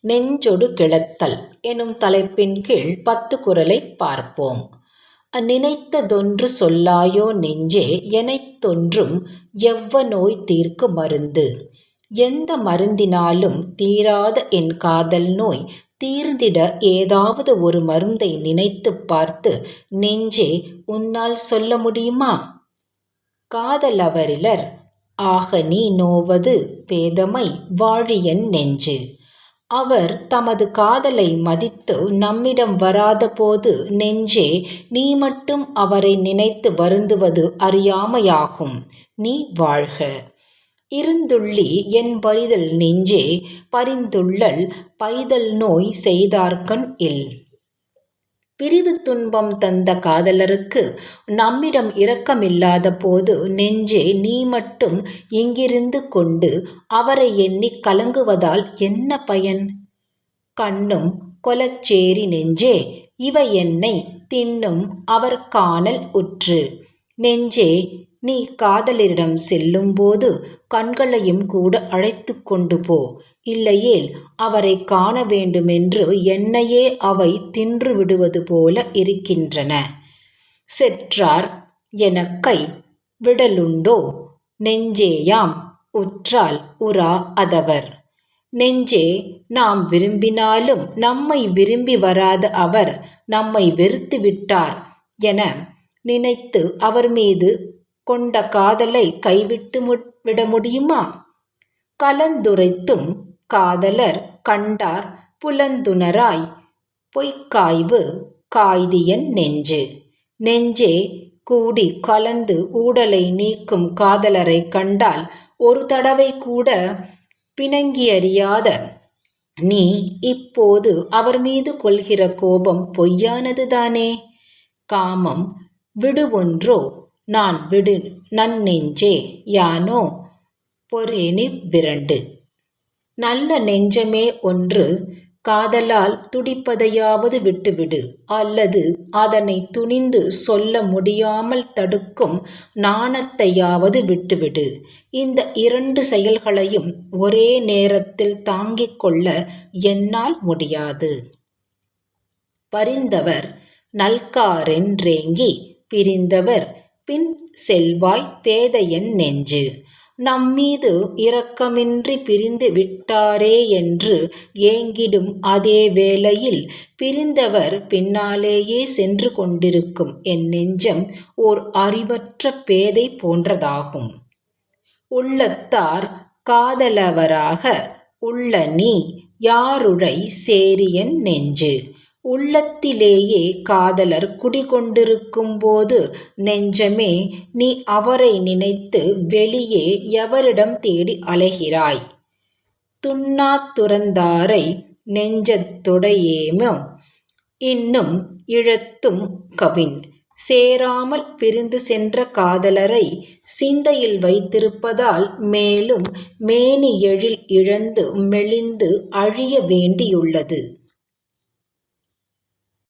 நெஞ்சொடு கிளத்தல் எனும் தலைப்பின் கீழ் 10 குறளை பார்ப்போம். நினைத்ததொன்று சொல்லாயோ நெஞ்சே எனைத்தொன்றும் எவ்வ நோய் தீர்க்கு மருந்து. எந்த மருந்தினாலும் தீராத என் காதல் நோய் தீர்ந்திட ஏதாவது ஒரு மருந்தை நினைத்துப் பார்த்து நெஞ்சே உன்னால் சொல்ல முடியுமா? காதலவரிலர் ஆக நீ நோவது பேதமை வாழியன் நெஞ்சு. அவர் தமது காதலை மதித்து நம்மிடம் வராத போது நெஞ்சே நீ மட்டும் அவரை நினைத்து வருந்துவது அறியாமையாகும். நீ வாழ்க. இருந்துள்ளி என் பரிதல் நெஞ்சே பரிந்துள்ளல் பைதல் நோய் செய்தார்கண் இல். பிரிவு துன்பம் தந்த காதலருக்கு நம்மிடம் இரக்கமில்லாத போது நெஞ்சே நீ மட்டும் இங்கிருந்து கொண்டு அவரை எண்ணிக் கலங்குவதால் என்ன பயன்? கண்ணும் கொலச்சேரி நெஞ்சே இவை என்னை தின்னும் அவர் காணல் உற்று. நெஞ்சே நீ காதலரிடம் செல்லும்போது கண்களையும் கூட அழைத்து கொண்டு போ. இல்லையேல் அவரை காண வேண்டுமென்று என்னையே அவை தின்று விடுவது போல இருக்கின்றன. செற்றார் எனக்கை விடலுண்டோ நெஞ்சேயாம் உற்றால் உறா அதவர். நெஞ்சே நாம் விரும்பினாலும் நம்மை விரும்பி வராத அவர் நம்மை வெறுத்து விட்டார் என நினைத்து அவர் மீது கொண்ட காதலை கைவிட்டு விட முடியுமா? கலந்துரைத்தும் காதலர் கண்டார் புலந்துணராய் பொய்க்காய்வு காய்தியன் நெஞ்சு. நெஞ்சே கூடி கலந்து ஊடலை நீக்கும் காதலரை கண்டால் ஒரு தடவை கூட பிணங்கியறியாத நீ இப்போது அவர் மீது கொள்கிற கோபம் பொய்யானதுதானே? காமம் விடுவொன்றோ நான் விடு நன்னெஞ்சே யானோ பொறேனி விரண்டு. நல்ல நெஞ்சமே ஒன்று காதலால் துடிப்பதையாவது விட்டுவிடு, அல்லது அதனை துணிந்து சொல்ல முடியாமல் தடுக்கும் நாணத்தையாவது விட்டுவிடு. இந்த 2 செயல்களையும் ஒரே நேரத்தில் தாங்கிக் கொள்ள என்னால் முடியாது. பரிந்தவர் நல்காரென்றேங்கி பிரிந்தவர் பின் செல்வாய் பேதையன் நெஞ்சு. நம்மீது இரக்கமின்றி பிரிந்து விட்டாரே என்று ஏங்கிடும் அதே வேளையில் பிரிந்தவர் பின்னாலேயே சென்று கொண்டிருக்கும் என் நெஞ்சம் ஓர் அறிவற்ற பேதை போன்றதாகும். உள்ளத்தார் காதலவராக உள்ள நீ யாருழை சேரியன் நெஞ்சு. உள்ளத்திலேயே காதலர் குடிகொண்டிருக்கும் போது நெஞ்சமே நீ அவரை நினைத்து வெளியே எவரிடம் தேடி அலைகிறாய்? துன்னாத் துறந்தாரை நெஞ்சத்தொடையேமோ இன்னும் இழத்தும் கவின். சேராமல் பிரிந்து சென்ற காதலரை சிந்தையில் வைத்திருப்பதால் மேலும் மேனி எழில் இழந்து மெலிந்து அழிய வேண்டியுள்ளது.